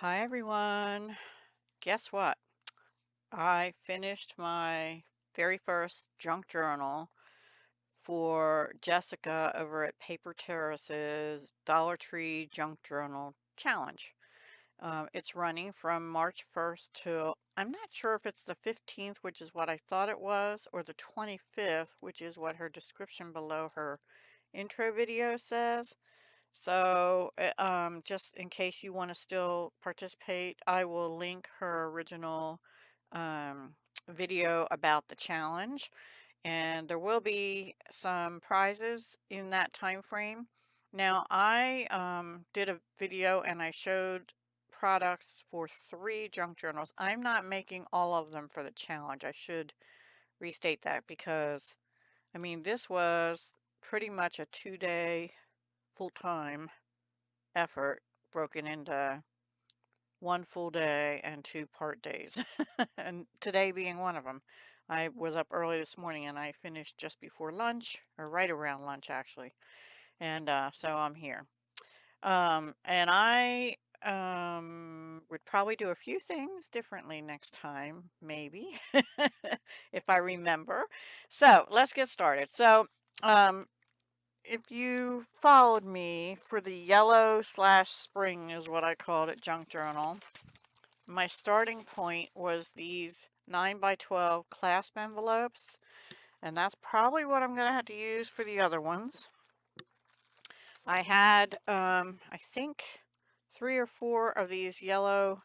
Hi everyone. Guess what? I finished my very first junk journal for Jessica over at Paper Terrace's Dollar Tree Junk Journal Challenge. It's running from March 1st till, I'm not sure if it's the 15th, which is what I thought it was, or the 25th, which is what her description below her intro video says. So, just in case you want to still participate, I will link her original um, video about the challenge, and there will be some prizes in that time frame. Now, I did a video and I showed products for 3 junk journals. I'm not making all of them for the challenge. I should restate that because, I mean, this was pretty much a 2-day full-time effort broken into one full day and 2 part days, and today being one of them. I was up early this morning and I finished just before lunch, or right around lunch actually, and so I'm here. And I would probably do a few things differently next time, maybe, if I remember. So let's get started. So, um, if you followed me for the yellow slash spring is what I called it, junk journal, my starting point was these 9 by 12 clasp envelopes, and that's probably what I'm going to have to use for the other ones. I had, I think, 3 or 4 of these yellow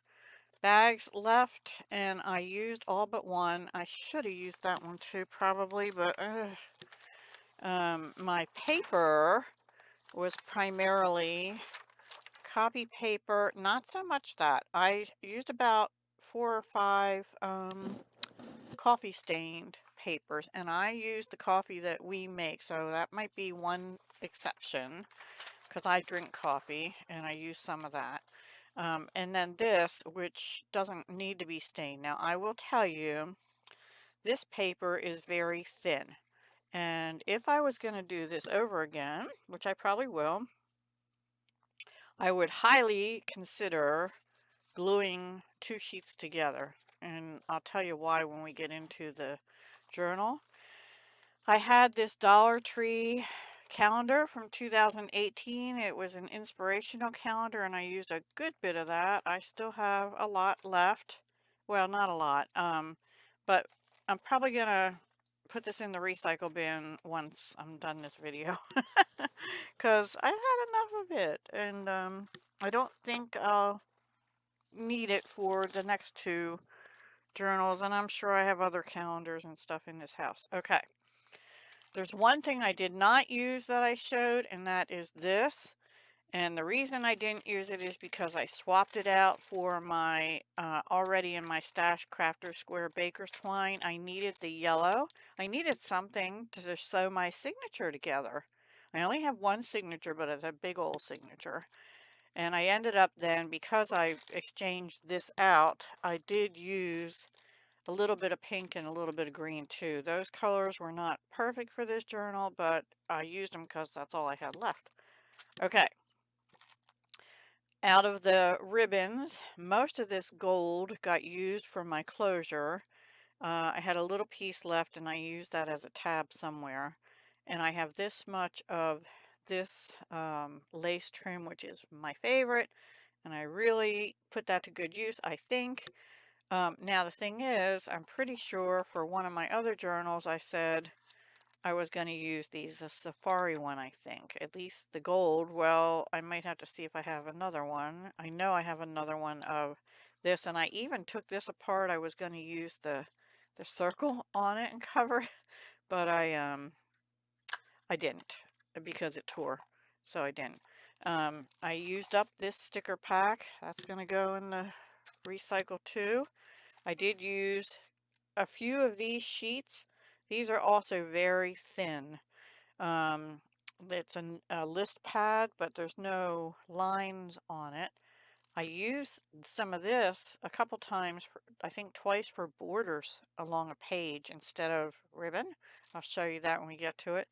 bags left, and I used all but one. I should have used that one too, probably, but my paper was primarily copy paper, not so much that. I used about 4 or 5 coffee stained papers, and I used the coffee that we make, so that might be one exception because I drink coffee and I use some of that. And then this, which doesn't need to be stained. Now, I will tell you, this paper is very thin. And if I was going to do this over again, which I probably will, I would highly consider gluing 2 sheets together. And I'll tell you why when we get into the journal. I had this Dollar Tree calendar from 2018. It was an inspirational calendar and I used a good bit of that. I still have a lot left. Well, not a lot. But I'm probably gonna put this in the recycle bin once I'm done this video because I've had enough of it, and I don't think I'll need it for the next 2 journals, and I'm sure I have other calendars and stuff in this house. Okay. There's one thing I did not use that I showed, and that is this. And the reason I didn't use it is because I swapped it out for my already in my stash Crafter Square Baker's Twine. I needed the yellow. I needed something to sew my signature together. I only have one signature, but it's a big old signature. And I ended up then, because I exchanged this out, I did use a little bit of pink and a little bit of green too. Those colors were not perfect for this journal, but I used them because that's all I had left. Okay, out of the ribbons, most of this gold got used for my closure. I had a little piece left and I used that as a tab somewhere. And I have this much of this lace trim, which is my favorite. And I really put that to good use, I think. Now the thing is, I'm pretty sure for one of my other journals I said I was going to use these, a safari one, I think. At least the gold. Well, I might have to see if I have another one. I know I have another one of this, and I even took this apart. I was going to use the circle on it and cover it, but I didn't because it tore, so I didn't. I used up this sticker pack. That's going to go in the recycle too. I did use a few of these sheets. These are also very thin. Um, it's a list pad, but there's no lines on it. I used some of this a couple times, I think twice, for borders along a page instead of ribbon. I'll show you that when we get to it.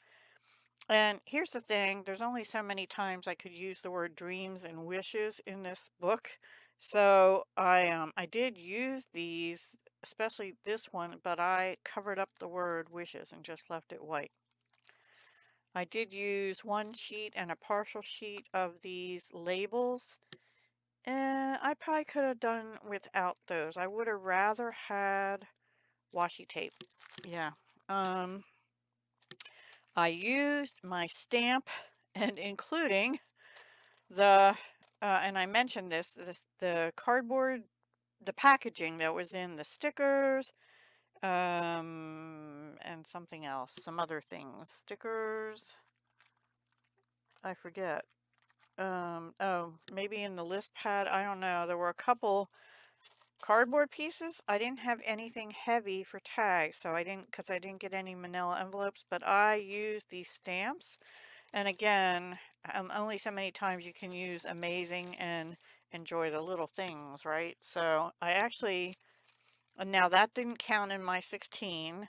And here's the thing, there's only so many times I could use the word dreams and wishes in this book, So I did use these, especially this one, but I covered up the word wishes and just left it white. I did use one sheet and a partial sheet of these labels, and I probably could have done without those. I would have rather had washi tape. Yeah. Um, I used my stamp and including the and I mentioned this the cardboard, the packaging that was in the stickers, and something else, some other things. Stickers, I forget. Oh, maybe in the list pad, I don't know. There were a couple cardboard pieces. I didn't have anything heavy for tags, so because I didn't get any manila envelopes, but I used these stamps. And again, only so many times you can use amazing and enjoy the little things, right? So I actually, now that didn't count in my 16.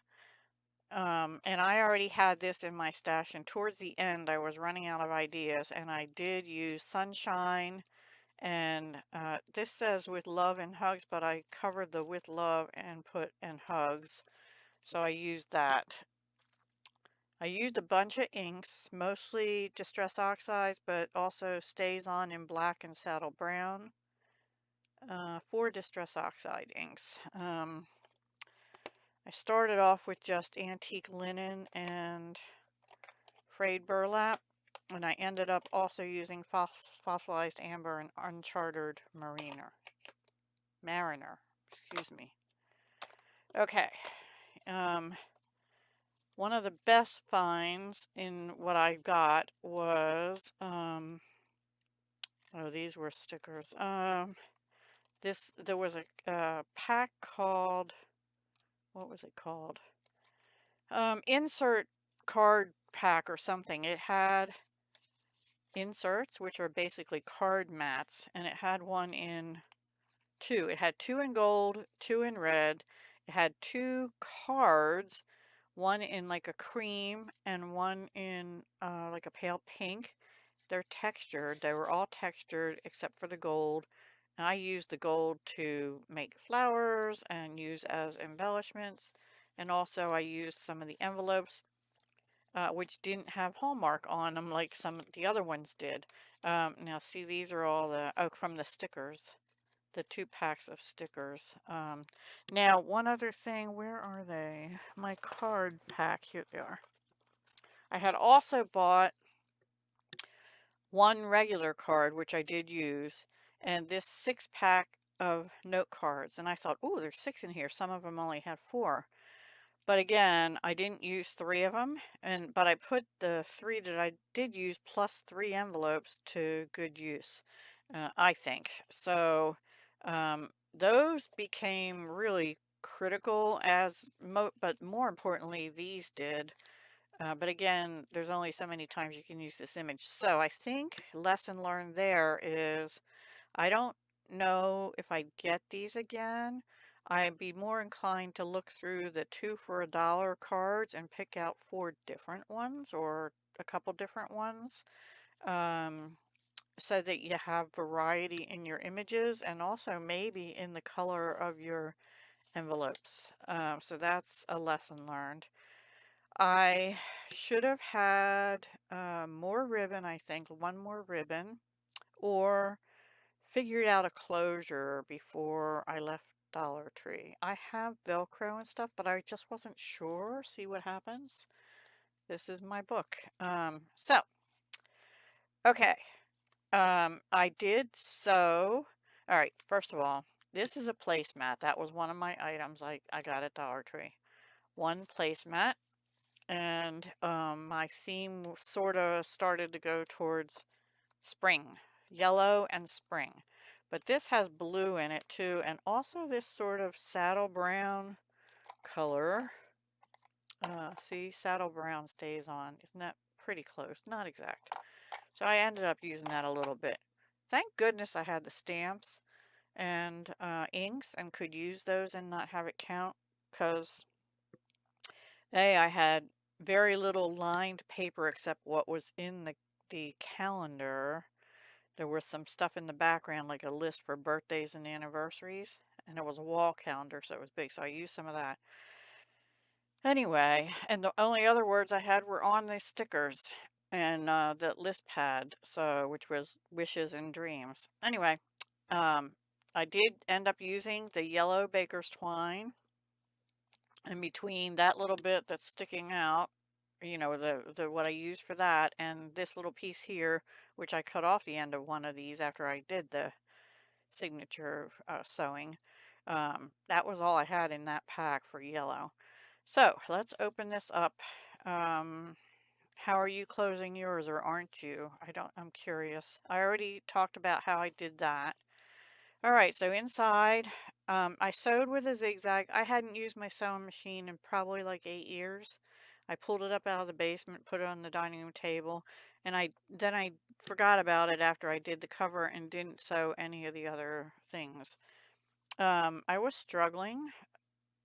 And I already had this in my stash, and towards the end I was running out of ideas, and I did use sunshine, and this says with love and hugs, but I covered the with love and put and hugs, so I used that. I used a bunch of inks, mostly Distress Oxides, but also Stays On in black and saddle brown, for Distress Oxide inks. I started off with just antique linen and frayed burlap, and I ended up also using fossilized amber and unchartered mariner, excuse me. Okay, um, one of the best finds in what I got was, oh, these were stickers. There was a pack called, what was it called? Insert card pack or something. It had inserts, which are basically card mats, and it had one in two. It had two in gold, two in red. It had two cards, one in like a cream and one in like a pale pink. They're textured. They were all textured except for the gold. And I used the gold to make flowers and use as embellishments. And also I used some of the envelopes, which didn't have Hallmark on them like some of the other ones did. Now see, these are all from the stickers, the 2 packs of stickers. Now one other thing, where are they? My card pack, here they are. I had also bought one regular card, which I did use, and this 6 pack of note cards. And I thought, oh, there's 6 in here. Some of them only had 4. But again, I didn't use 3 of them, but I put the 3 that I did use plus 3 envelopes to good use, I think. So those became really critical but more importantly, these did. But again, there's only so many times you can use this image. So I think lesson learned there is I don't know if I get these again. I'd be more inclined to look through the 2 for $1 cards and pick out 4 different ones or a couple different ones, um, so that you have variety in your images and also maybe in the color of your envelopes. So that's a lesson learned. I should have had more ribbon, I think, one more ribbon, or figured out a closure before I left Dollar Tree. I have Velcro and stuff, but I just wasn't sure. See what happens. This is my book. Okay. I did sew. All right, first of all, this is a placemat. That was one of my items I got at Dollar Tree. One placemat. And my theme sort of started to go towards spring, yellow and spring. But this has blue in it too, and also this sort of saddle brown color. See, saddle brown stays on. Isn't that pretty close? Not exact. So I ended up using that a little bit. Thank goodness I had the stamps and inks and could use those and not have it count, because I had very little lined paper except what was in the calendar. There was some stuff in the background, like a list for birthdays and anniversaries, and it was a wall calendar, so it was big, so I used some of that. Anyway, and the only other words I had were on the stickers and the list pad, so which was wishes and dreams. Anyway, um, I did end up using the yellow baker's twine, and between that little bit that's sticking out, you know, the what I used for that, and this little piece here, which I cut off the end of one of these after I did the signature sewing. That was all I had in that pack for yellow. So let's open this up. Um, how are you closing yours, or aren't you? I'm curious. I already talked about how I did that. All right, so inside, I sewed with a zigzag. I hadn't used my sewing machine in probably like 8 years. I pulled it up out of the basement, put it on the dining room table, and I forgot about it after I did the cover and didn't sew any of the other things. I was struggling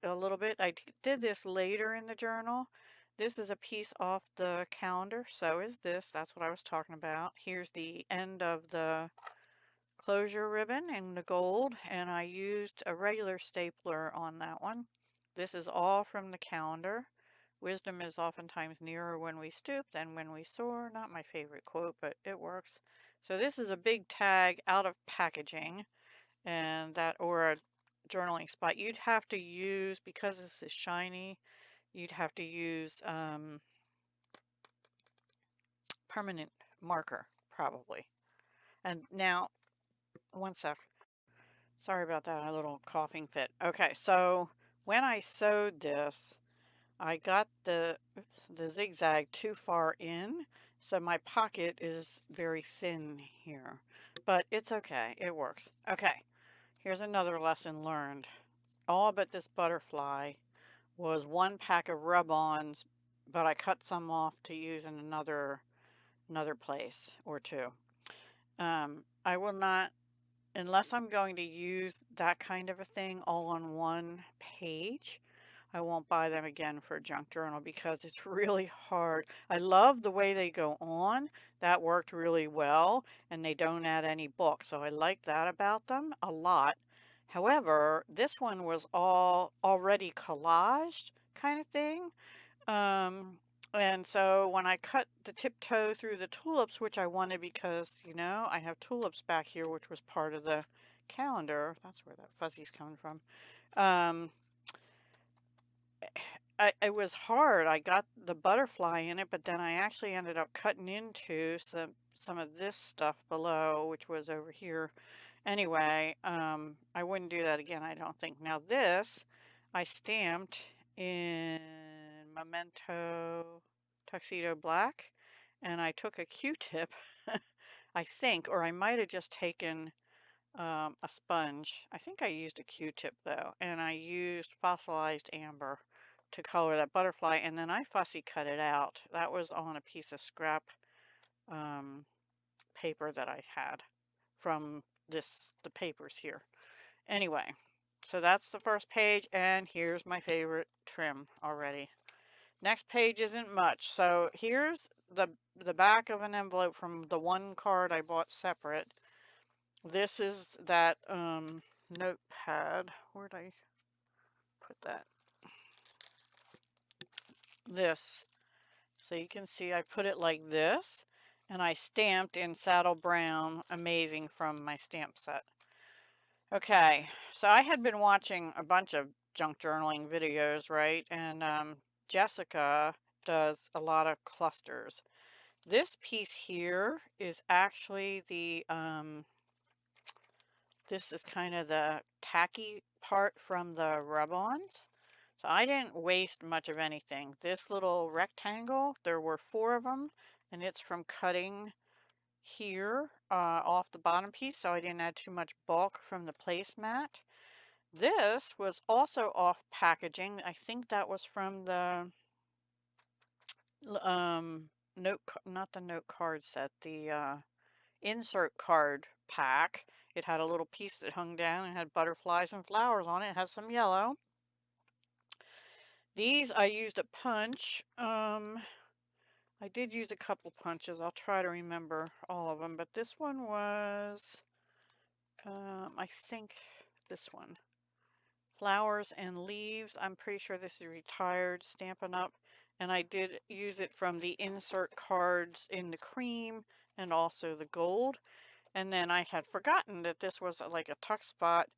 a little bit. Did this later in the journal. This is a piece off the calendar. So is this. That's what I was talking about. Here's the end of the closure ribbon in the gold, and I used a regular stapler on that one. This is all from the calendar. Wisdom is oftentimes nearer when we stoop than when we soar. Not my favorite quote, but it works. So this is a big tag out of packaging, and that, or a journaling spot. You'd have to use, because this is shiny, you'd have to use permanent marker, probably. And now, one sec. Sorry about that, a little coughing fit. Okay, so when I sewed this, I got the zigzag too far in, so my pocket is very thin here. But it's okay, it works. Okay, here's another lesson learned. All but this butterfly was one pack of rub-ons, but I cut some off to use in another place or two. I will not, unless I'm going to use that kind of a thing all on one page, I won't buy them again for a junk journal because it's really hard. I love the way they go on. That worked really well, and they don't add any book, so I like that about them a lot. However, this one was all already collaged kind of thing. Um, and so when I cut the tiptoe through the tulips, which I wanted because, you know, I have tulips back here, which was part of the calendar. That's where that fuzzy's coming from. Um, it was hard. I got the butterfly in it, but then I actually ended up cutting into some of this stuff below, which was over here. Anyway, I wouldn't do that again, I don't think. Now this, I stamped in Memento Tuxedo Black, and I took a Q-tip, I think, or I might have just taken a sponge. I think I used a Q-tip though, and I used fossilized amber to color that butterfly, and then I fussy cut it out. That was on a piece of scrap um, paper that I had from the papers here. Anyway, so that's the first page, and here's my favorite trim already. Next page isn't much. So here's the back of an envelope from the one card I bought separate. This is that notepad. Where'd I put that? This. So you can see I put it like this, and I stamped in saddle brown amazing from my stamp set. Okay, so I had been watching a bunch of junk journaling videos, right? And Jessica does a lot of clusters. This piece here is actually this is kind of the tacky part from the rub-ons. So I didn't waste much of anything. This little rectangle, there were 4 of them, and it's from cutting here off the bottom piece, so I didn't add too much bulk from the placemat. This was also off packaging. I think that was from the not the note card set, the insert card pack. It had a little piece that hung down and had butterflies and flowers on it. It has some yellow. These I used a punch. I did use a couple punches. I'll try to remember all of them, but this one was, I think this one. Flowers and leaves. I'm pretty sure this is retired Stampin' Up. And I did use it from the insert cards in the cream and also the gold. And then I had forgotten that this was like a tuck spot.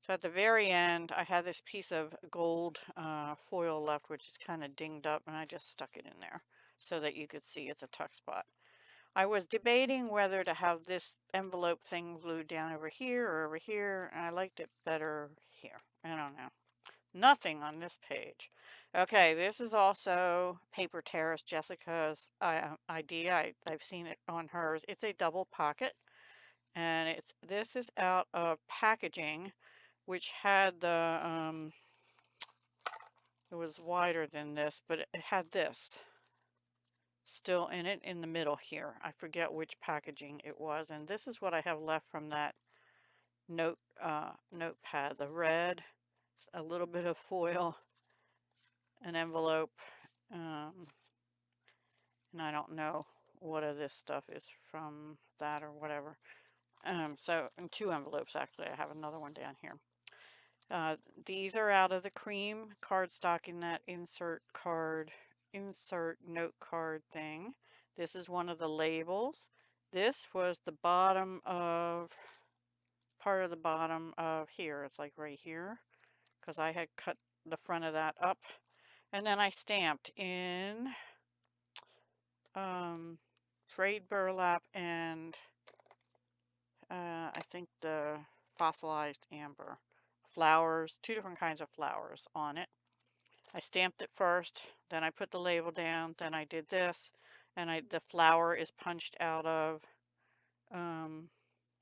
So at the very end, I had this piece of gold foil left, which is kind of dinged up, and I just stuck it in there so that you could see it's a tuck spot. I was debating whether to have this envelope thing glued down over here or over here, and I liked it better here. I don't know. Nothing on this page. Okay, this is also Paper Terrace, Jessica's idea. I've seen it on hers. It's a double pocket, and this is out of packaging, which had the it was wider than this, but it had this still in it in the middle here. I forget which packaging it was, and this is what I have left from that notepad. The red, a little bit of foil, an envelope, and I don't know what of this stuff is from that or whatever. So, and two envelopes actually. I have another one down here. These are out of the cream cardstock in that insert note card thing. This is one of the labels. This was the bottom of, part of the bottom of here. It's like right here, because I had cut the front of that up. And then I stamped in frayed burlap and I think the fossilized amber. Flowers, two different kinds of flowers on it. I stamped it first, then I put the label down, then I did this, and the flower is punched out of,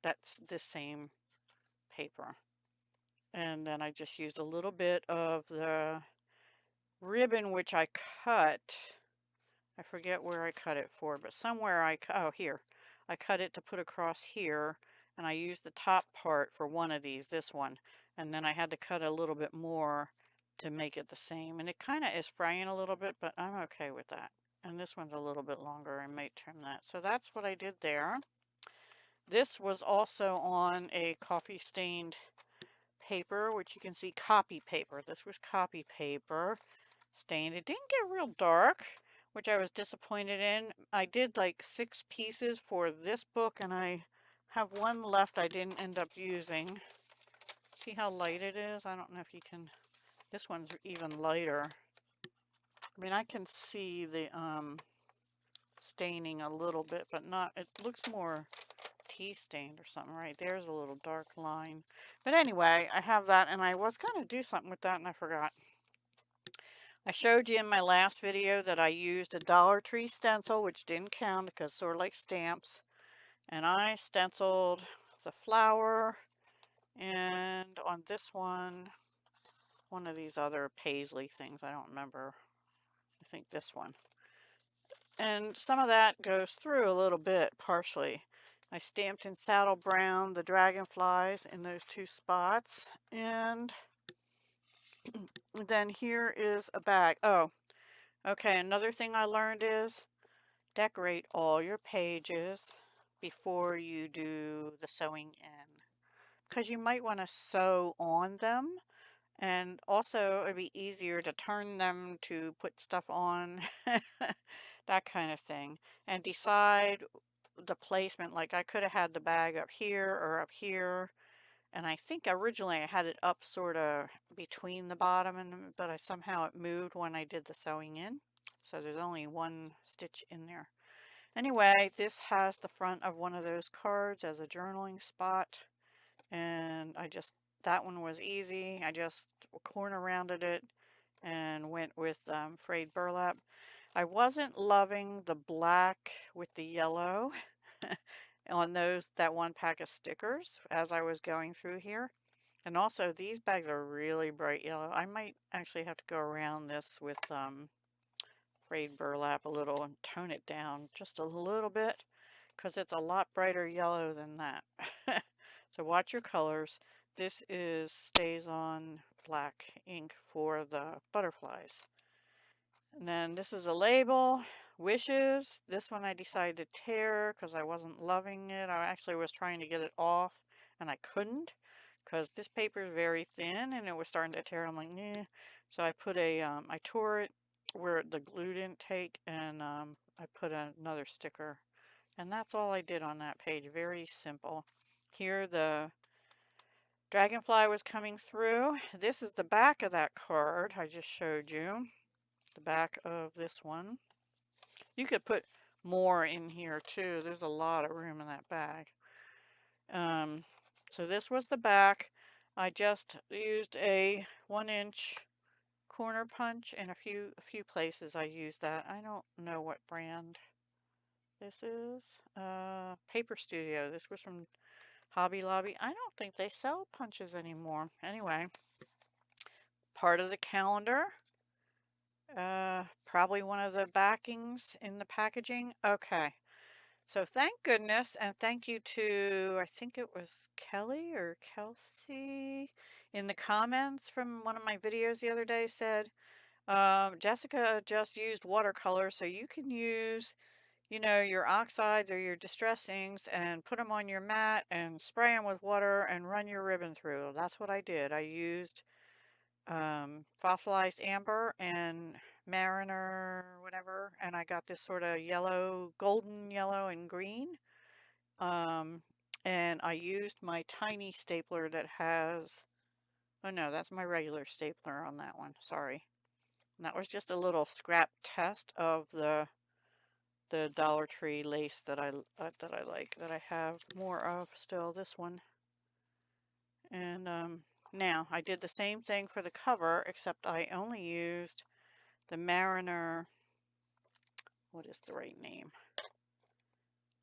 that's the same paper. And then I just used a little bit of the ribbon, which I cut. I forget where I cut it for, but somewhere oh, here. I cut it to put across here, and I used the top part for one of these, this one. And then I had to cut a little bit more to make it the same. And it kind of is fraying a little bit, but I'm okay with that. And this one's a little bit longer. I might trim that. So that's what I did there. This was also on a coffee stained paper, which you can see copy paper. This was copy paper stained. It didn't get real dark, which I was disappointed in. I did like 6 pieces for this book, and I have one left I didn't end up using. See how light it is? I don't know if you can, this one's even lighter. I mean, I can see the staining a little bit, but not, it looks more tea stained or something. Right there's a little dark line. But anyway, I have that, and I was going to do something with that, and I forgot. I showed you in my last video that I used a Dollar Tree stencil, which didn't count because sort of like stamps. And I stenciled the flower, and on this one of these other paisley things, I don't remember. I think this one. And some of that goes through a little bit, partially. I stamped in saddle brown the dragonflies in those 2 spots. And then here is a bag. Oh, okay, another thing I learned is decorate all your pages before you do the sewing in, because you might want to sew on them, and also it'd be easier to turn them to put stuff on, that kind of thing, and decide the placement. Like I could have had the bag up here or up here, and I think originally I had it up sort of between the bottom but somehow it moved when I did the sewing in, so there's only 1 stitch in there. Anyway, this has the front of one of those cards as a journaling spot, and that one was easy. I just corner rounded it and went with frayed burlap. I wasn't loving the black with the yellow on that one pack of stickers as I was going through here. And also these bags are really bright yellow. I might actually have to go around this with frayed burlap a little and tone it down just a little bit, because it's a lot brighter yellow than that. So watch your colors. This is StazOn black ink for the butterflies. And then this is a label wishes. This one I decided to tear because I wasn't loving it. I actually was trying to get it off and I couldn't because this paper is very thin and it was starting to tear. I'm like, nah. So I put I tore it where the glue didn't take, and I put another sticker. And that's all I did on that page. Very simple. Here the dragonfly was coming through. This is the back of that card I just showed you. The back of this one. You could put more in here too. There's a lot of room in that bag. So this was the back. I just used a 1-inch corner punch in a few places I used that. I don't know what brand this is. Paper Studio. This was from Hobby Lobby. I don't think they sell punches anymore. Anyway, part of the calendar. Probably one of the backings in the packaging. Okay. So thank goodness, and thank you to, I think it was Kelly or Kelsey in the comments from one of my videos the other day said, Jessica just used watercolor, so you can use, your oxides or your distressings and put them on your mat and spray them with water and run your ribbon through. That's what I did. I used fossilized amber and mariner whatever, and I got this sort of yellow, golden yellow and green. um, and I used my tiny stapler that has, oh no, that's my regular stapler on that one, sorry. And that was just a little scrap test of the Dollar Tree lace that I like, that I have more of still, this one. And now I did the same thing for the cover, except I only used the Mariner, what is the right name?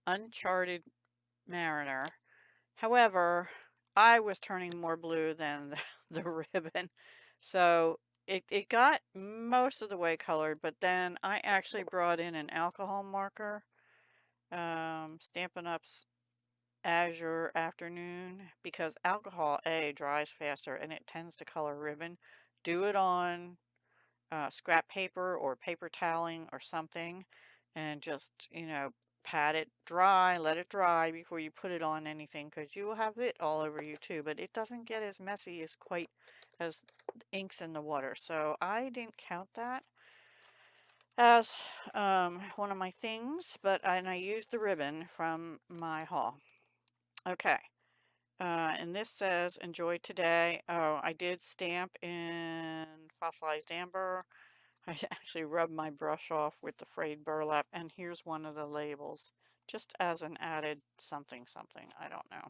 Uncharted Mariner. However, I was turning more blue than the ribbon, so it got most of the way colored, but then I actually brought in an alcohol marker, Stampin' Up's Azure Afternoon, because alcohol, A, dries faster and it tends to color ribbon. Do it on scrap paper or paper toweling or something, and just, pat it dry, let it dry before you put it on anything, because you will have it all over you too, but it doesn't get as messy as quite as inks in the water. So I didn't count that as one of my things, and I used the ribbon from my haul. Okay. And this says, enjoy today. Oh, I did stamp in fossilized amber. I actually rubbed my brush off with the frayed burlap, and here's one of the labels, just as an added something something. I don't know.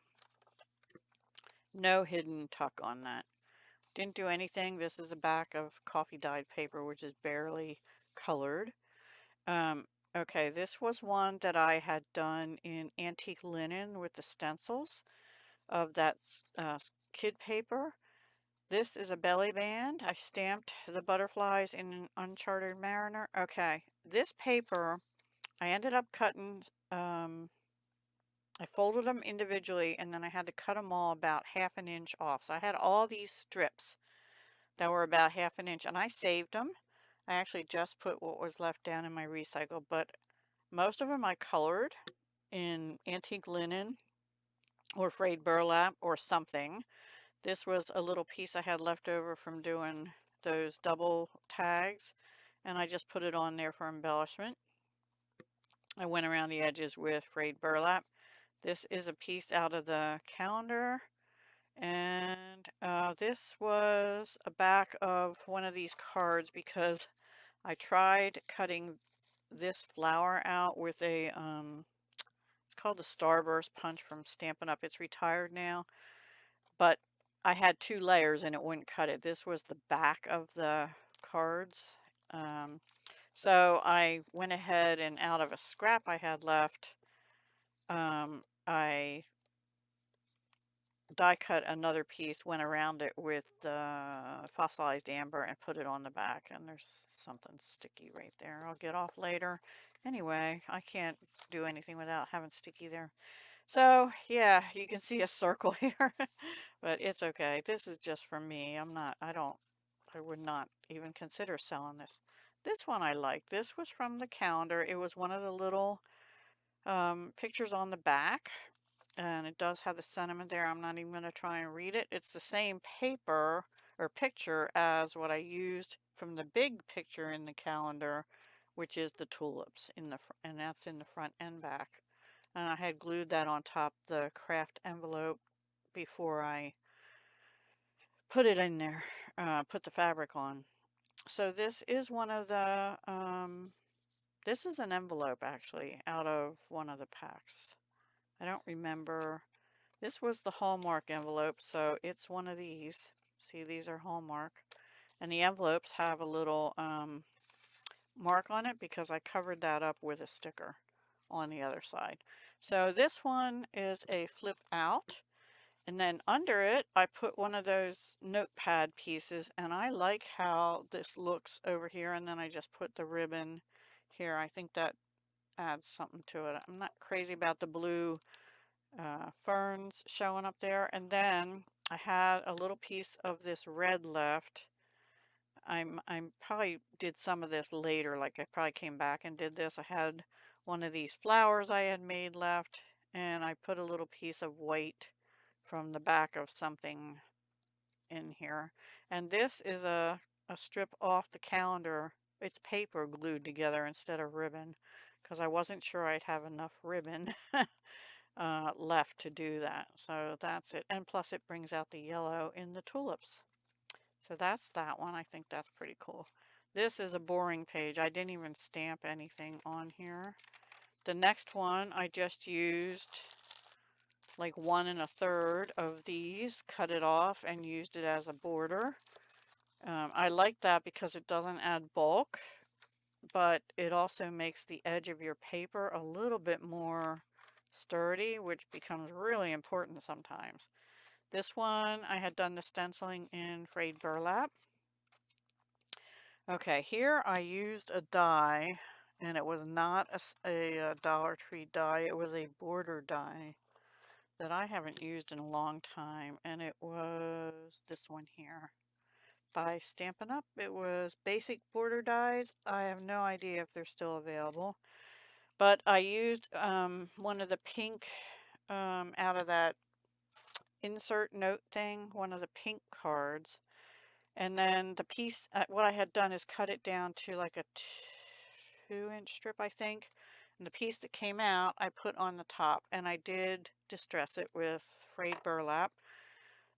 No hidden tuck on that. Didn't do anything. This is a back of coffee dyed paper, which is barely colored. Okay, this was one that I had done in antique linen with the stencils of that kid paper. This is a belly band. I stamped the butterflies in an Uncharted Mariner. Okay, this paper, I ended up cutting, I folded them individually and then I had to cut them all about half an inch off. So I had all these strips that were about half an inch and I saved them. I actually just put what was left down in my recycle, but most of them I colored in antique linen or frayed burlap or something. This was a little piece I had left over from doing those double tags, and I just put it on there for embellishment. I went around the edges with frayed burlap. This is a piece out of the calendar, and this was a back of one of these cards because I tried cutting this flower out with a, it's called the Starburst Punch from Stampin' Up. It's retired now, but I had 2 layers and it wouldn't cut it. This was the back of the cards. So I went ahead and out of a scrap I had left, I die cut another piece, went around it with fossilized amber and put it on the back. And there's something sticky right there I'll get off later. Anyway, I can't do anything without having sticky there. So yeah, you can see a circle here, but it's okay. This is just for me. I would not even consider selling this. This one I like. This was from the calendar. It was one of the little pictures on the back, and it does have the sentiment there. I'm not even going to try and read it. It's the same paper or picture as what I used from the big picture in the calendar, which is the tulips in the and that's in the front and back. And I had glued that on top the craft envelope before I put it in there, put the fabric on. So this is one of the, this is an envelope actually out of one of the packs. I don't remember. This was the Hallmark envelope, so it's one of these. See, these are Hallmark. And the envelopes have a little mark on it because I covered that up with a sticker on the other side. So this one is a flip out. And then under it, I put one of those notepad pieces, and I like how this looks over here. And then I just put the ribbon here. I think that adds something to it. I'm not crazy about the blue ferns showing up there. And then I had a little piece of this red left. I'm probably did some of this later, like I probably came back and did this. I had one of these flowers I had made left, and I put a little piece of white from the back of something in here. And this is a strip off the calendar. It's paper glued together instead of ribbon, because I wasn't sure I'd have enough ribbon left to do that. So that's it. And plus it brings out the yellow in the tulips. So that's that one. I think that's pretty cool. This is a boring page. I didn't even stamp anything on here. The next one, I just used like 1 1/3 of these, cut it off and used it as a border. I like that because it doesn't add bulk, but it also makes the edge of your paper a little bit more sturdy, which becomes really important sometimes. This one, I had done the stenciling in frayed burlap. Okay, here I used a die, and it was not a Dollar Tree die, it was a border die that I haven't used in a long time, and it was this one here. By Stampin' Up! It was basic border dies. I have no idea if they're still available, but I used one of the pink out of that insert note thing, one of the pink cards. And then the piece, what I had done is cut it down to like a 2-inch strip, I think. And the piece that came out, I put on the top, and I did distress it with frayed burlap.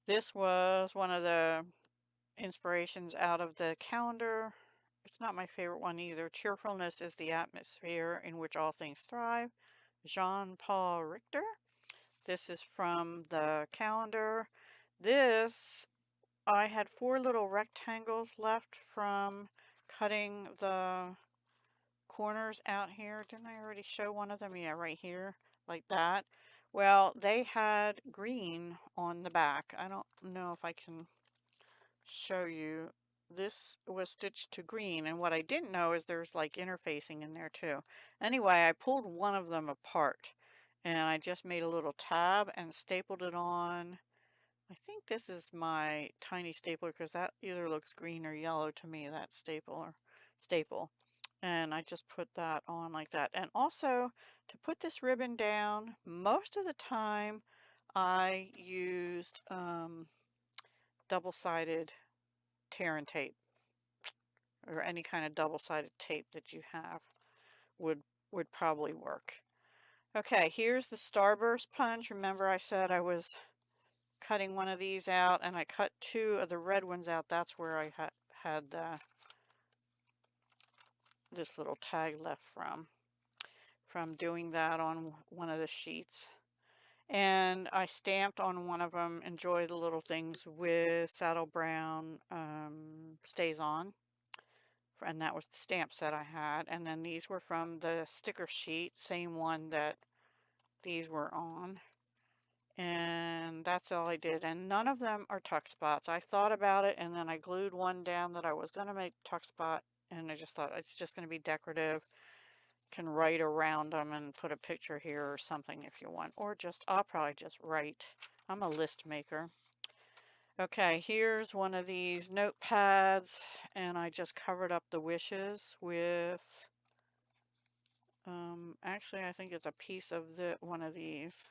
This was one of the inspirations out of the calendar. It's not my favorite one either. Cheerfulness is the atmosphere in which all things thrive. Jean-Paul Richter. This is from the calendar. This, I had 4 little rectangles left from cutting the corners out here. Didn't I already show one of them? Yeah, right here, like that. Well, they had green on the back. I don't know if I can show you. This was stitched to green, and what I didn't know is there's like interfacing in there too. Anyway, I pulled one of them apart, and I just made a little tab and stapled it on. I think this is my tiny stapler because that either looks green or yellow to me, that staple. And I just put that on like that. And also, to put this ribbon down, most of the time I used double-sided tear and tape, or any kind of double-sided tape that you have would probably work. Okay, here's the Starburst punch. Remember I said I was cutting one of these out, and I cut 2 of the red ones out. That's where I had this little tag left from doing that on one of the sheets. And I stamped on one of them, Enjoy the Little Things, with Saddle Brown Stays On. And that was the stamp set I had. And then these were from the sticker sheet, same one that these were on. And that's all I did. And none of them are tuck spots. I thought about it, and then I glued one down that I was going to make tuck spot, and I just thought it's just going to be decorative. Can write around them and put a picture here or something if you want. Or just, I'll probably just write. I'm a list maker. Okay, here's one of these notepads, and I just covered up the wishes with, actually I think it's a piece of one of these.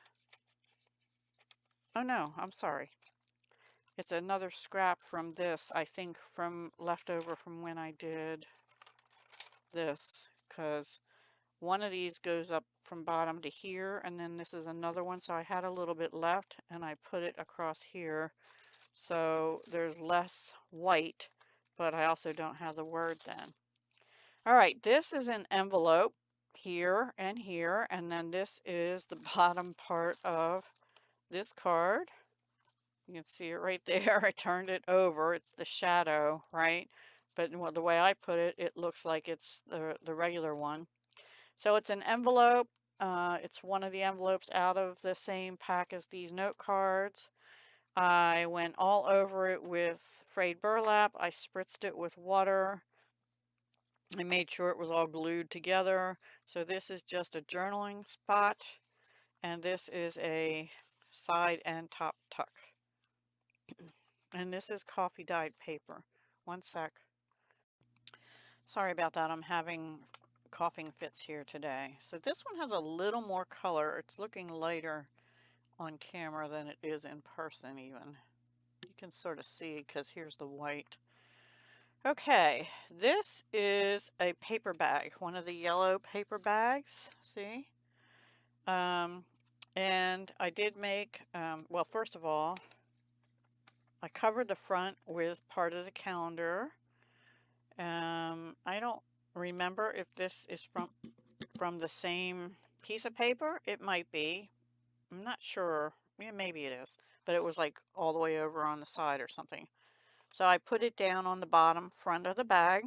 Oh no, I'm sorry. It's another scrap from this, I think from leftover from when I did this, because one of these goes up from bottom to here, and then this is another one, so I had a little bit left, and I put it across here, so there's less white, but I also don't have the word then. All right, this is an envelope here, and then this is the bottom part of this card. You can see it right there. I turned it over. It's the shadow, right? But the way I put it, it looks like it's the regular one. So it's an envelope. It's one of the envelopes out of the same pack as these note cards. I went all over it with frayed burlap. I spritzed it with water. I made sure it was all glued together. So this is just a journaling spot, and this is a side and top tuck. And this is coffee dyed paper. One sec. Sorry about that. I'm having coughing fits here today. So this one has a little more color. It's looking lighter on camera than it is in person even. You can sort of see because here's the white. Okay, this is a paper bag, one of the yellow paper bags. See? And I did make, well, first of all, I covered the front with part of the calendar. I don't remember if this is from the same piece of paper. It might be. I'm not sure. Yeah, maybe it is. But it was like all the way over on the side or something. So I put it down on the bottom front of the bag.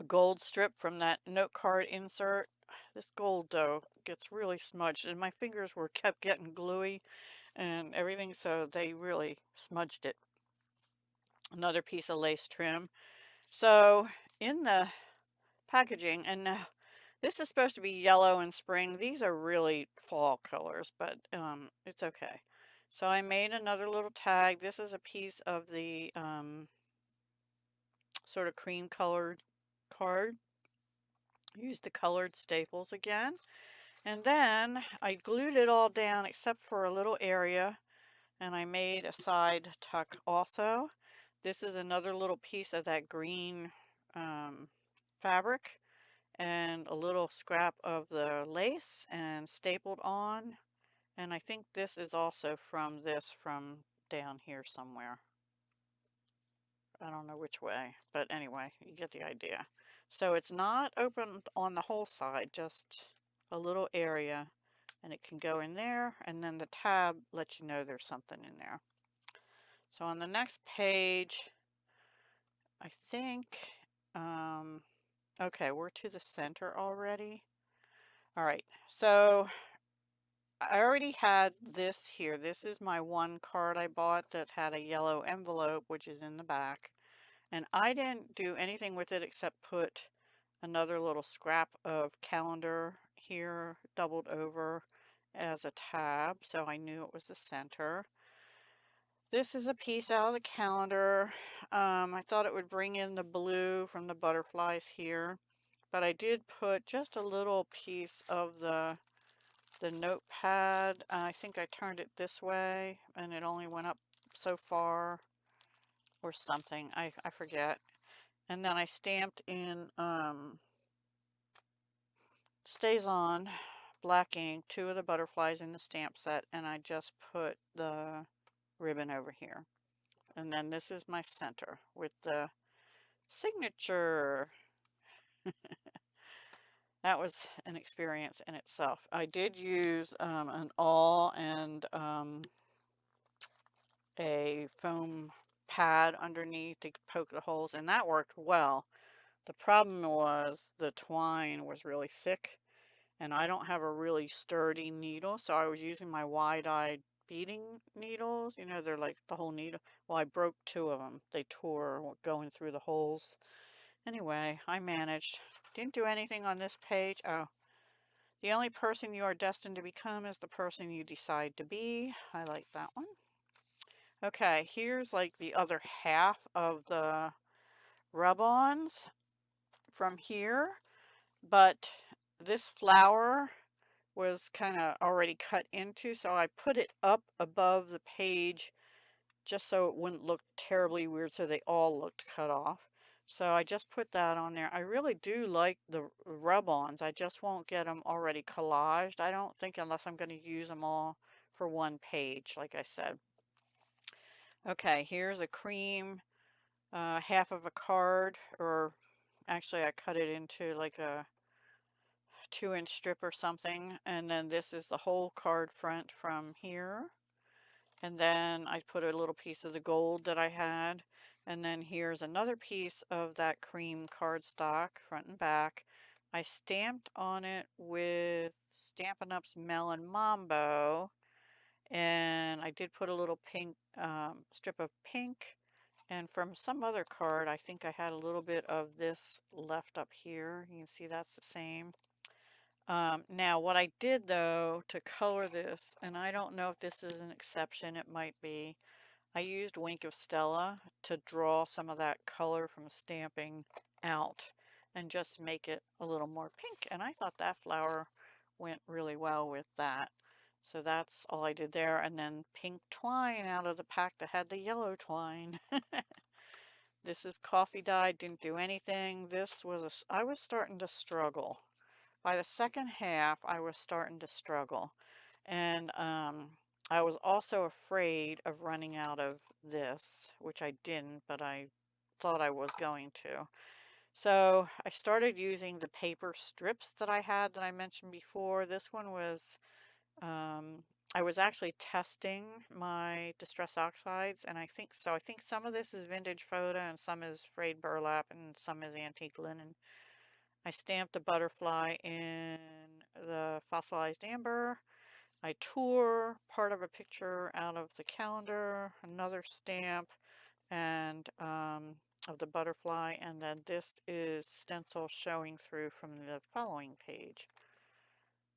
A gold strip from that note card insert. This gold though gets really smudged, and my fingers were kept getting gluey and everything, so they really smudged it. Another piece of lace trim. So in the packaging, and now this is supposed to be yellow in spring. These are really fall colors, but it's okay. So I made another little tag. This is a piece of the sort of cream colored card. Used the colored staples again. And then I glued it all down except for a little area, and I made a side tuck also. This is another little piece of that green fabric and a little scrap of the lace and stapled on. And I think this is also from down here somewhere. I don't know which way, but anyway, you get the idea. So it's not open on the whole side, just a little area, and it can go in there, and then the tab lets you know there's something in there. So on the next page, I think, okay, we're to the center already. All right, so I already had this here. This is my one card I bought that had a yellow envelope, which is in the back. And I didn't do anything with it except put another little scrap of calendar here, doubled over as a tab, so I knew it was the center. This is a piece out of the calendar. I thought it would bring in the blue from the butterflies here, but I did put just a little piece of the notepad. I think I turned it this way, and it only went up so far or something. I forget. And then I stamped in Stays On black ink, two of the butterflies in the stamp set, and I just put the ribbon over here. And then this is my center with the signature. That was an experience in itself. I did use an awl and a foam pad underneath to poke the holes, and that worked well. The problem was the twine was really thick, and I don't have a really sturdy needle, so I was using my wide-eyed beading needles. You know, they're like the whole needle. Well, I broke two of them. They tore going through the holes. Anyway, I managed. Didn't do anything on this page. Oh, the only person you are destined to become is the person you decide to be. I like that one. Okay, here's like the other half of the rub-ons from here, but this flower was kind of already cut into, so I put it up above the page just so it wouldn't look terribly weird, so they all looked cut off. So I just put that on there. I really do like the rub-ons. I just won't get them already collaged, I don't think, unless I'm going to use them all for one page, like I said. Okay, here's a cream, half of a card, or actually I cut it into like a 2-inch strip or something, and then this is the whole card front from here. And then I put a little piece of the gold that I had. And then here's another piece of that cream cardstock, front and back. I stamped on it with Stampin' Up's Melon Mambo. And I did put a little pink strip of pink. And from some other card, I think I had a little bit of this left up here. You can see that's the same. Now, what I did though to color this, and I don't know if this is an exception, it might be, I used Wink of Stella to draw some of that color from stamping out and just make it a little more pink. And I thought that flower went really well with that. So that's all I did there. And then pink twine out of the pack that had the yellow twine. This is coffee dye, didn't do anything. This was, I was starting to struggle. By the second half, I was starting to struggle. And I was also afraid of running out of this, which I didn't, but I thought I was going to. So I started using the paper strips that I had that I mentioned before. This one was, I was actually testing my Distress Oxides, and I think so. I think some of this is vintage photo, and some is frayed burlap, and some is antique linen. I stamped a butterfly in the fossilized amber. I tore part of a picture out of the calendar, another stamp, and of the butterfly, and then this is stencil showing through from the following page.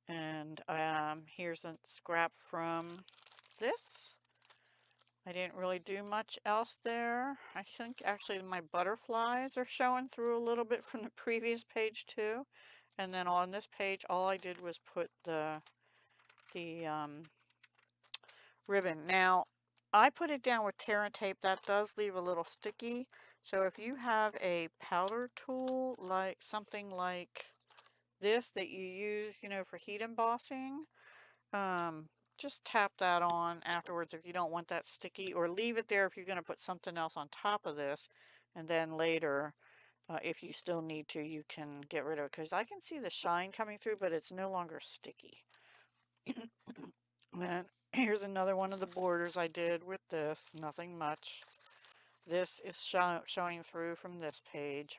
And here's a scrap from this. I didn't really do much else there. I think actually my butterflies are showing through a little bit from the previous page too. And then on this page, all I did was put the ribbon. Now, I put it down with tear and tape. That does leave a little sticky. So if you have a powder tool, like something like this that you use, you know, for heat embossing, just tap that on afterwards if you don't want that sticky, or leave it there if you're going to put something else on top of this, and then later, if you still need to, you can get rid of it, because I can see the shine coming through, but it's no longer sticky. And here's another one of the borders I did with this, nothing much. This is showing through from this page.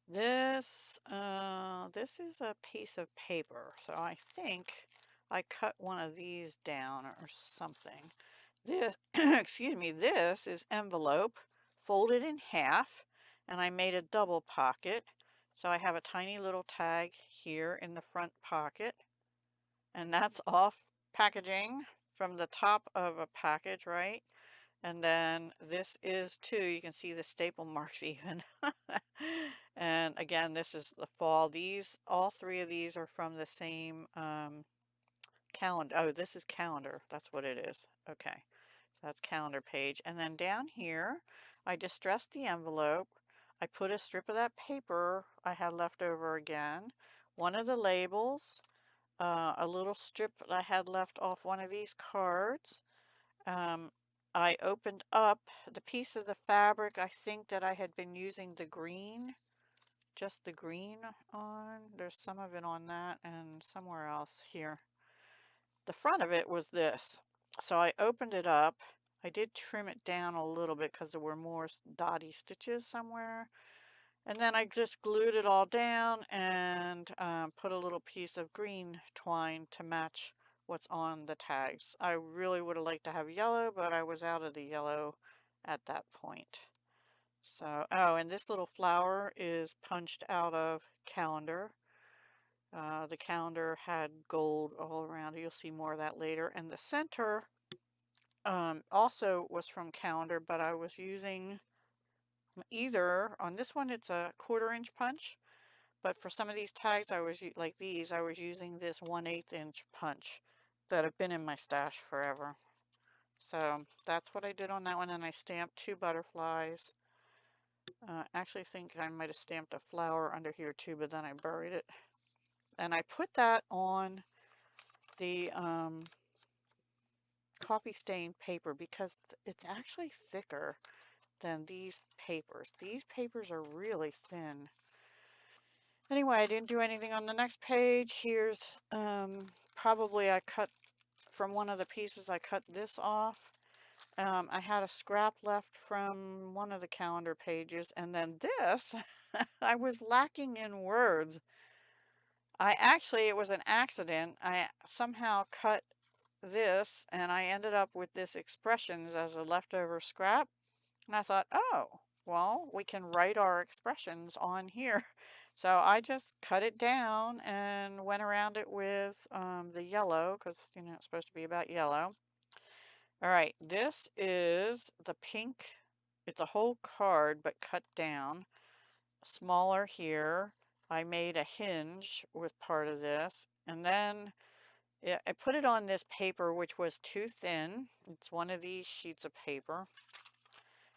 This is a piece of paper, so I think I cut one of these down or something. This, excuse me, this is envelope folded in half, and I made a double pocket. So I have a tiny little tag here in the front pocket, and that's off packaging from the top of a package, right? And then this is too, you can see the staple marks even. And again, this is the fall. These, all three of these are from the same calendar. Oh, this is calendar. That's what it is. Okay. So that's calendar page. And then down here, I distressed the envelope. I put a strip of that paper I had left over again. One of the labels, a little strip that I had left off one of these cards. Um, I opened up the piece of the fabric, I think that I had been using the green, just the green on. There's some of it on that and somewhere else here. The front of it was this. So I opened it up. I did trim it down a little bit because there were more dotty stitches somewhere. And then I just glued it all down and put a little piece of green twine to match what's on the tags. I really would have liked to have yellow, but I was out of the yellow at that point. So, oh, and this little flower is punched out of calendar. The calendar had gold all around it. You'll see more of that later. And the center also was from calendar, but I was using either, on this one it's a 1/4 inch punch, but for some of these tags like these, I was using this 1/8 inch punch that have been in my stash forever. So that's what I did on that one, and I stamped 2 butterflies. Actually think I might have stamped a flower under here too, but then I buried it. And I put that on the coffee stain paper because it's actually thicker than these papers. These papers are really thin. Anyway, I didn't do anything on the next page. Here's probably I cut from one of the pieces, I cut this off. I had a scrap left from one of the calendar pages, and then this, I was lacking in words. It was an accident. I somehow cut this, and I ended up with this expressions as a leftover scrap. And I thought, oh, well, we can write our expressions on here. So I just cut it down and went around it with the yellow, because, it's supposed to be about yellow. All right, this is the pink. It's a whole card, but cut down. Smaller here. I made a hinge with part of this. And then I put it on this paper, which was too thin. It's one of these sheets of paper.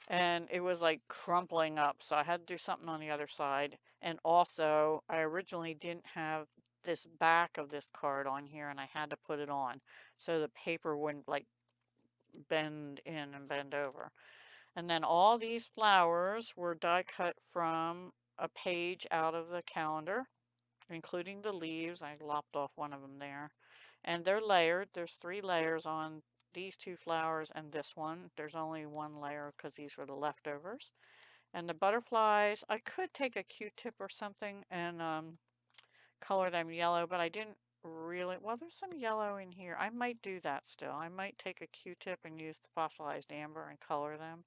And it was like crumpling up, so I had to do something on the other side. And also, I originally didn't have this back of this card on here, and I had to put it on so the paper wouldn't like bend in and bend over. And then all these flowers were die cut from a page out of the calendar, including the leaves. I lopped off one of them there. And they're layered. There's 3 layers on these 2 flowers and this one. There's only 1 layer because these were the leftovers. And the butterflies, I could take a Q-tip or something and color them yellow, but I didn't really. Well, there's some yellow in here. I might do that still. I might take a Q-tip and use the fossilized amber and color them.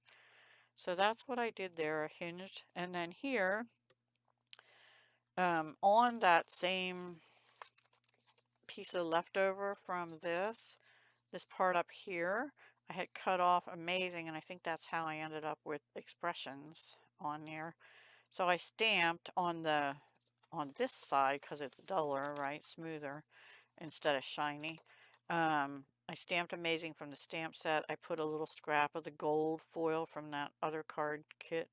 So that's what I did there, hinged. And then here, on that same piece of leftover from this part up here, I had cut off amazing, and I think that's how I ended up with expressions on there. So I stamped on this side because it's duller, right, smoother instead of shiny. I stamped amazing from the stamp set. I put a little scrap of the gold foil from that other card kit.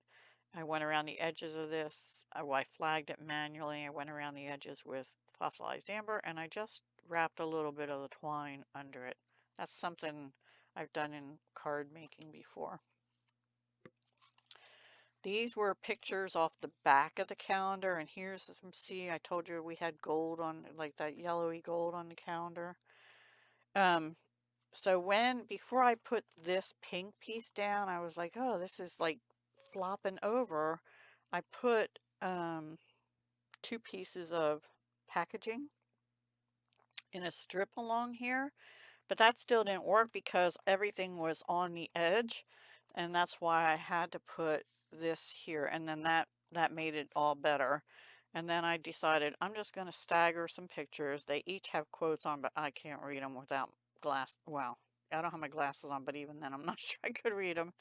I went around the edges of this. I flagged it manually. I went around the edges with fossilized amber, and I just wrapped a little bit of the twine under it. That's something I've done in card making before. These were pictures off the back of the calendar, and here's some, see, I told you we had gold on, like that yellowy gold on the calendar. So before I put this pink piece down, I was like, oh, this is like flopping over. I put 2 pieces of packaging in a strip along here, but that still didn't work because everything was on the edge, and that's why I had to put this here, and then that made it all better. And then I decided I'm just going to stagger some pictures. They each have quotes on, but I can't read them without well, I don't have my glasses on, but even then I'm not sure I could read them.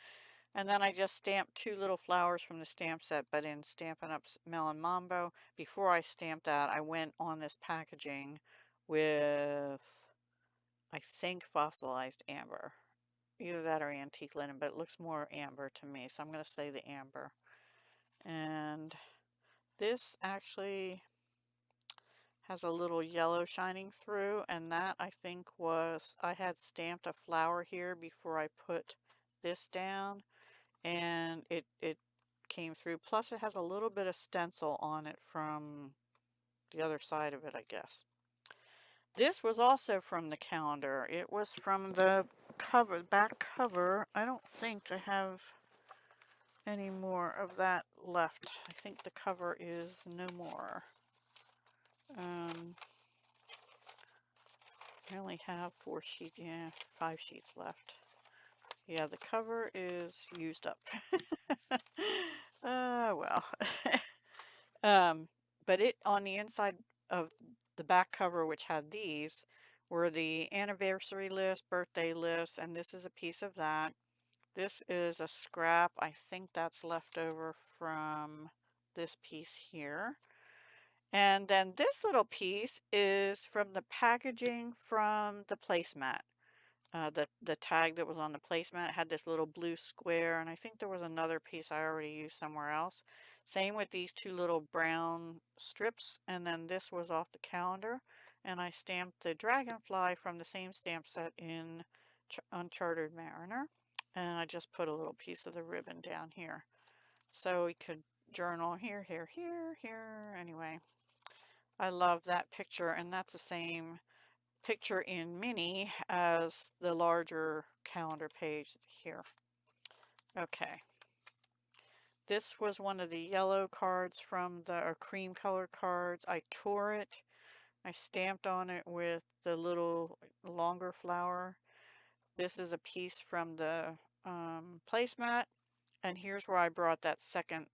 And then I just stamped 2 little flowers from the stamp set, but in Stampin' Up! Melon Mambo, before I stamped that, I went on this packaging with, I think, fossilized amber. Either that or antique linen, but it looks more amber to me, so I'm going to say the amber. And this actually has a little yellow shining through, and that I think was, I had stamped a flower here before I put this down, and it came through. Plus it has a little bit of stencil on it from the other side of it, I guess. This was also from the calendar. It was from the cover, back cover. I don't think I have any more of that left. I think the cover is no more. I only have 4 sheets, yeah, 5 sheets left. Yeah, the cover is used up. Well. But it, on the inside of the back cover, which had these, were the anniversary list, birthday list, and this is a piece of that. This is a scrap. I think that's left over from this piece here. And then this little piece is from the packaging from the placemat. The tag that was on the placemat had this little blue square, and I think there was another piece I already used somewhere else. Same with these two little brown strips, and then this was off the calendar, and I stamped the dragonfly from the same stamp set in Uncharted Mariner, and I just put a little piece of the ribbon down here. So we could journal here, here, here, here. Anyway, I love that picture, and that's the same picture in mini as the larger calendar page here. Okay. This was one of the yellow cards from the or cream colored cards. I tore it. I stamped on it with the little longer flower. This is a piece from the placemat. And here's where I brought that second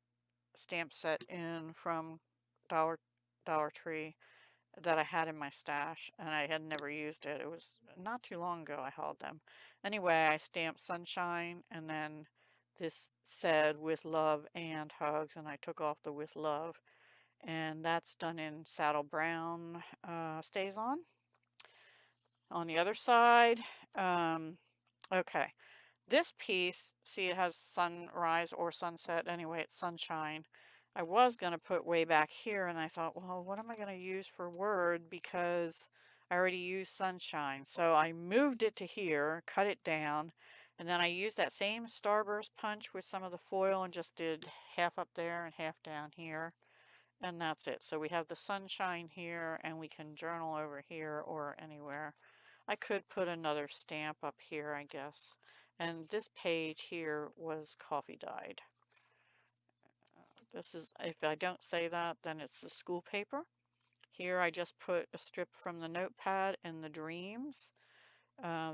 stamp set in from Dollar Tree that I had in my stash, and I had never used it. It was not too long ago I hauled them. Anyway, I stamped sunshine, and then this said with love and hugs, and I took off the with love, and that's done in saddle brown stays on the other side. Okay, this piece, see, it has sunrise or sunset. Anyway, it's sunshine. I was going to put way back here, and I thought, well, what am I going to use for word, because I already used sunshine. So I moved it to here, cut it down, and then I used that same starburst punch with some of the foil and just did half up there and half down here. And that's it. So we have the sunshine here, and we can journal over here or anywhere. I could put another stamp up here, I guess. And this page here was coffee dyed. This is, if I don't say that, then it's the school paper. Here I just put a strip from the notepad and the dreams.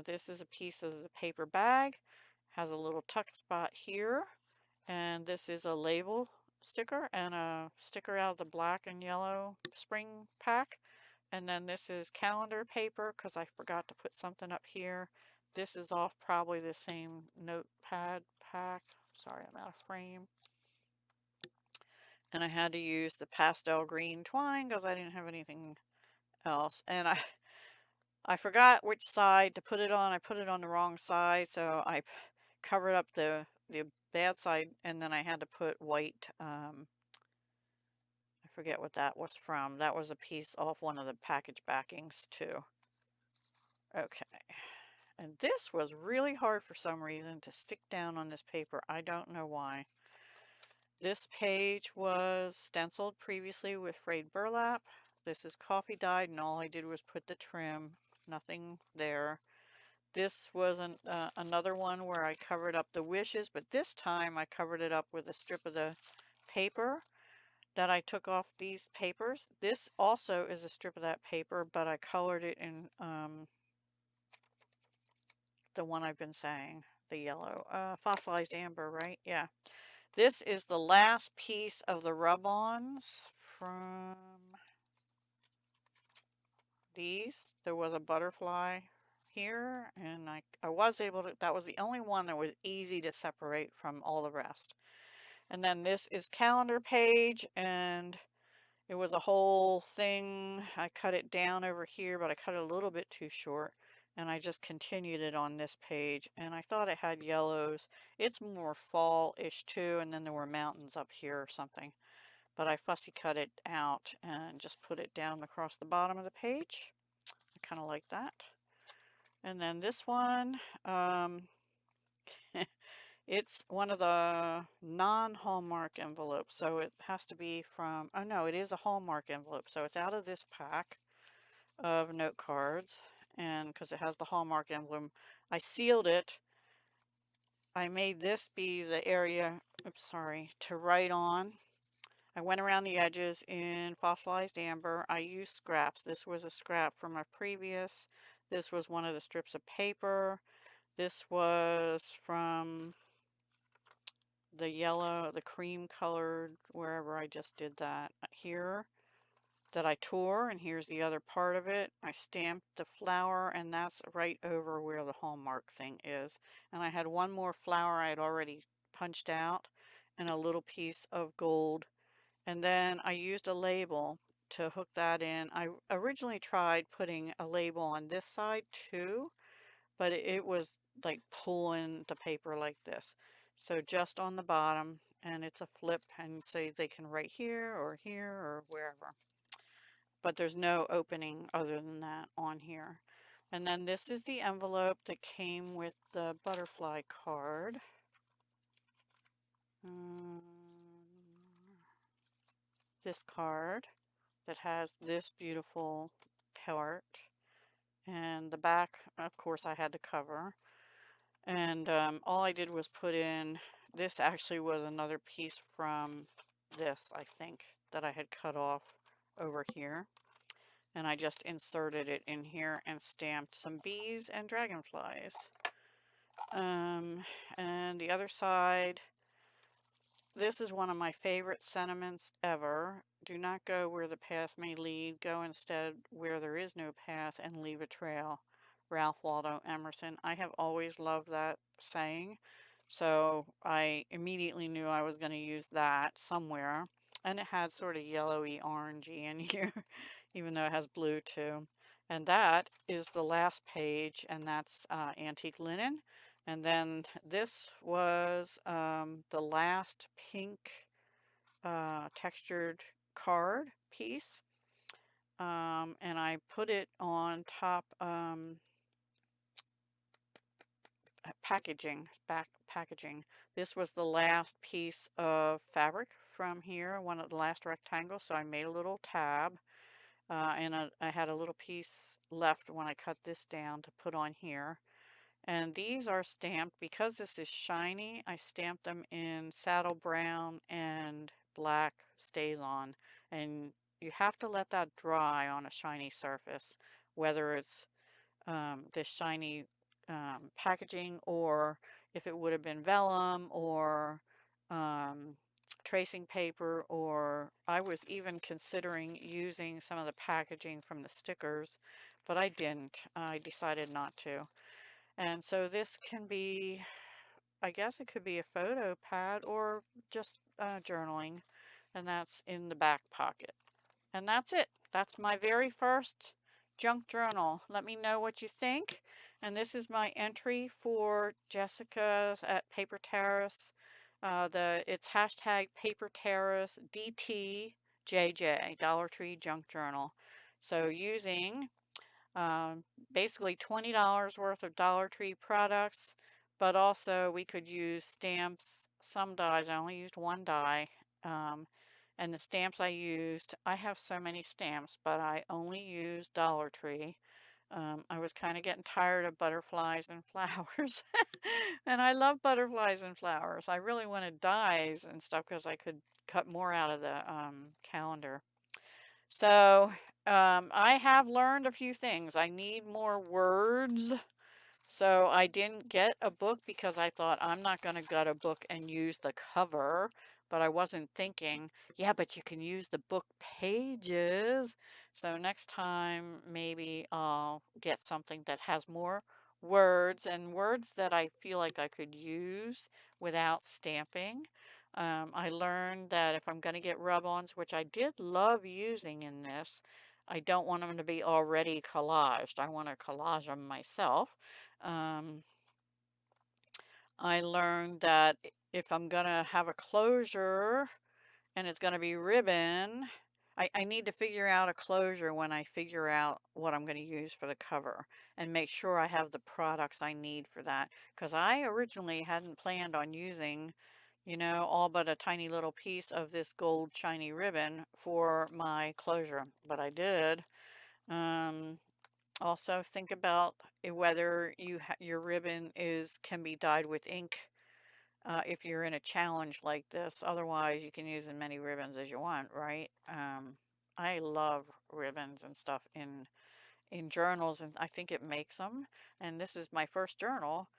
This is a piece of the paper bag. Has a little tuck spot here. And this is a label sticker and a sticker out of the black and yellow spring pack. And then this is calendar paper because I forgot to put something up here. This is off probably the same notepad pack. Sorry, I'm out of frame. And I had to use the pastel green twine because I didn't have anything else. And I forgot which side to put it on. I put it on the wrong side, so I covered up the bad side, and then I had to put white, I forget what that was from. That was a piece off one of the package backings too. Okay. And this was really hard for some reason to stick down on this paper. I don't know why. This page was stenciled previously with frayed burlap. This is coffee dyed, and all I did was put the trim. Nothing there. This was another one where I covered up the wishes, but this time I covered it up with a strip of the paper that I took off these papers. This also is a strip of that paper, but I colored it in the one I've been saying, the yellow. Fossilized amber, right? Yeah. This is the last piece of the rub-ons from these. There was a butterfly here, and I was able to, that was the only one that was easy to separate from all the rest. And then this is calendar page, and it was a whole thing. I cut it down over here, but I cut it a little bit too short, and I just continued it on this page, and I thought it had yellows. It's more fall-ish too, and then there were mountains up here or something. But I fussy cut it out and just put it down across the bottom of the page. I kind of like that. And then this one, it's one of the non-Hallmark envelopes, so it has to be from, oh no, it is a Hallmark envelope, so it's out of this pack of note cards, and because it has the Hallmark emblem, I sealed it. I made this be the area, oops, sorry, to write on. I went around the edges in fossilized amber. I used scraps. This was a scrap from a previous. This was one of the strips of paper. This was from the yellow, the cream colored, wherever I just did that here. that I tore, and here's the other part of it. I stamped the flower, and that's right over where the hallmark thing is. And I had one more flower I had already punched out and a little piece of gold. And then I used a label to hook that in. I originally tried putting a label on this side too, but it was like pulling the paper like this. So just on the bottom, and it's a flip, and so they can write here or wherever. But there's no opening other than that on here. And then this is the envelope that came with the butterfly card. Um, this card that has this beautiful part. And the back, of course, I had to cover. And all I did was put in, this actually was another piece from this, I think, that I had cut off over here. And I just inserted it in here and stamped some bees and dragonflies. And the other side, this is one of my favorite sentiments ever. Do not go where the path may lead. Go instead where there is no path and leave a trail. Ralph Waldo Emerson. I have always loved that saying. So I immediately knew I was going to use that somewhere. And it had sort of yellowy orangey in here, even though it has blue too. And that is the last page, and that's antique linen. And then this was the last pink textured card piece. And I put it on top back packaging. This was the last piece of fabric from here, one of the last rectangles. So I made a little tab. I had a little piece left when I cut this down to put on here. And these are stamped, because this is shiny, I stamped them in saddle brown and black StazOn. And you have to let that dry on a shiny surface, whether it's this shiny packaging, or if it would have been vellum or um, tracing paper, or I was even considering using some of the packaging from the stickers, but I didn't. I decided not to. And so this can be, I guess it could be a photo pad or just journaling, and that's in the back pocket. And that's it. That's my very first junk journal. Let me know what you think. And this is my entry for Jessica's at Paper Terrace. It's hashtag Paper Terrace DTJJ, Dollar Tree Junk Journal. So using basically $20 worth of Dollar Tree products, but also we could use stamps, some dies. I only used one die. And the stamps I used, I have so many stamps, but I only used Dollar Tree. I was kind of getting tired of butterflies and flowers. And I love butterflies and flowers. I really wanted dies and stuff because I could cut more out of the calendar. So I have learned a few things. I need more words. So I didn't get a book because I thought I'm not going to gut a book and use the cover. But I wasn't thinking, yeah, but you can use the book pages. So next time, maybe I'll get something that has more words, and words that I feel like I could use without stamping. I learned that if I'm going to get rub-ons, which I did love using in this, I don't want them to be already collaged. I want to collage them myself. Um, I learned that if I'm going to have a closure and it's going to be ribbon, I need to figure out a closure when I figure out what I'm going to use for the cover, and make sure I have the products I need for that. Because I originally hadn't planned on using, all but a tiny little piece of this gold shiny ribbon for my closure, but I did. Um, Also think about whether your ribbon can be dyed with ink if you're in a challenge like this. Otherwise, you can use as many ribbons as you want, right? I love ribbons and stuff in journals, and I think it makes them. And this is my first journal.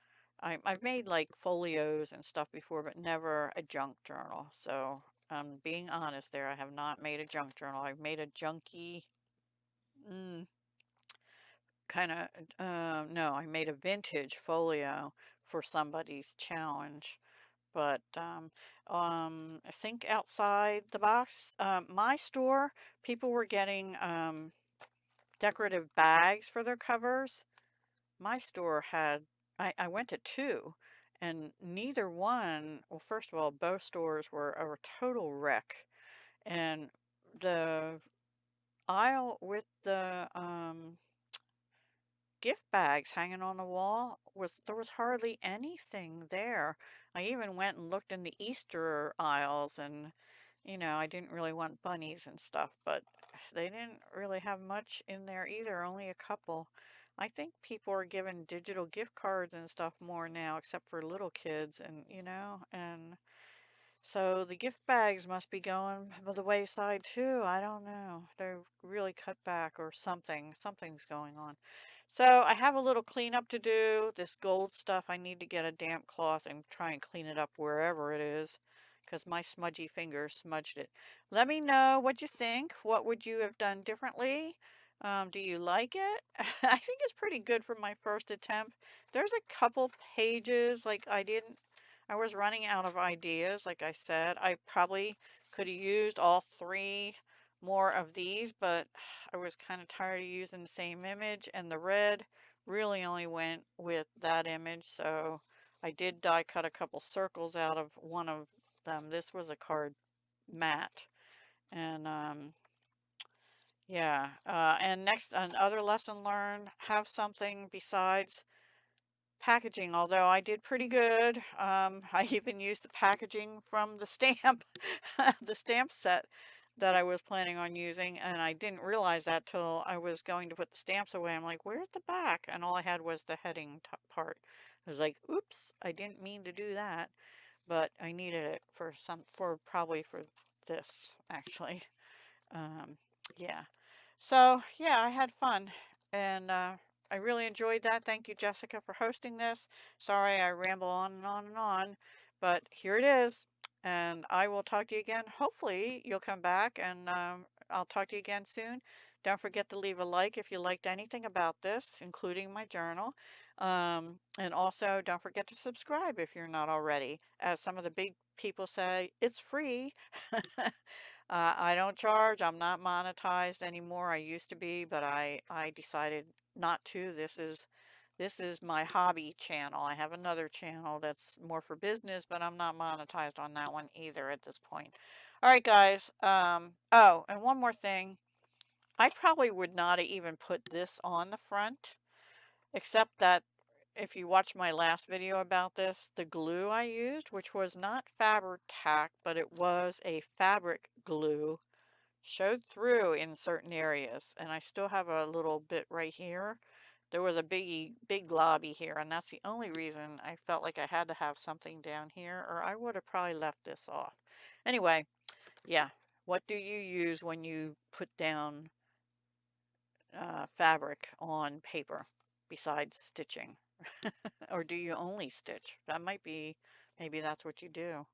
I've made like folios and stuff before, but never a junk journal. So I'm being honest there. I have not made a junk journal. I've made a junky, mm, kind of, no, I made a vintage folio for somebody's challenge. But I think outside the box, my store, people were getting decorative bags for their covers. My store had, I went to two, and neither one, well, first of all, both stores were a total wreck. And the aisle with the gift bags hanging on the wall was there was hardly anything there. I even went and looked in the Easter aisles and I didn't really want bunnies and stuff, but they didn't really have much in there either, only a couple. I think people are giving digital gift cards and stuff more now, except for little kids and and so the gift bags must be going by the wayside too. I don't know. They've really cut back or something. Something's going on. So I have a little cleanup to do. This gold stuff, I need to get a damp cloth and try and clean it up wherever it is because my smudgy fingers smudged it. Let me know what you think. What would you have done differently? Do you like it? I think it's pretty good for my first attempt. There's a couple pages like I was running out of ideas, like I said. I probably could have used all three more of these, but I was kind of tired of using the same image, and the red really only went with that image, so I did die cut a couple circles out of one of them. This was a card mat, and yeah. And next, another lesson learned, have something besides packaging, although I did pretty good. I even used the packaging from the stamp, the stamp set that I was planning on using, and I didn't realize that till I was going to put the stamps away. I'm like, where's the back? And all I had was the heading part. I was like, oops, I didn't mean to do that, but I needed it for probably for this, actually. Um, yeah. So, yeah, I had fun and I really enjoyed that. Thank you, Jessica, for hosting this. Sorry I ramble on and on and on, but here it is. And I will talk to you again. Hopefully, you'll come back and I'll talk to you again soon. Don't forget to leave a like if you liked anything about this, including my journal. And also, don't forget to subscribe if you're not already. As some of the big people say, it's free. I don't charge. I'm not monetized anymore. I used to be, but I decided not to. This is my hobby channel. I have another channel that's more for business, but I'm not monetized on that one either at this point. All right, guys. Oh, and one more thing. I probably would not have even put this on the front, except that if you watch my last video about this, the glue I used, which was not Fabri-Tac, but it was a fabric glue, showed through in certain areas, and I still have a little bit right here. There was a big globby here, and that's the only reason I felt like I had to have something down here, or I would have probably left this off. Anyway, yeah, what do you use when you put down fabric on paper besides stitching? Or do you only stitch? That might be, maybe that's what you do.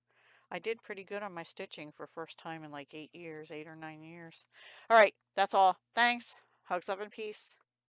I did pretty good on my stitching for first time in like 8 years, 8 or 9 years. All right, that's all. Thanks. Hugs, love, and peace.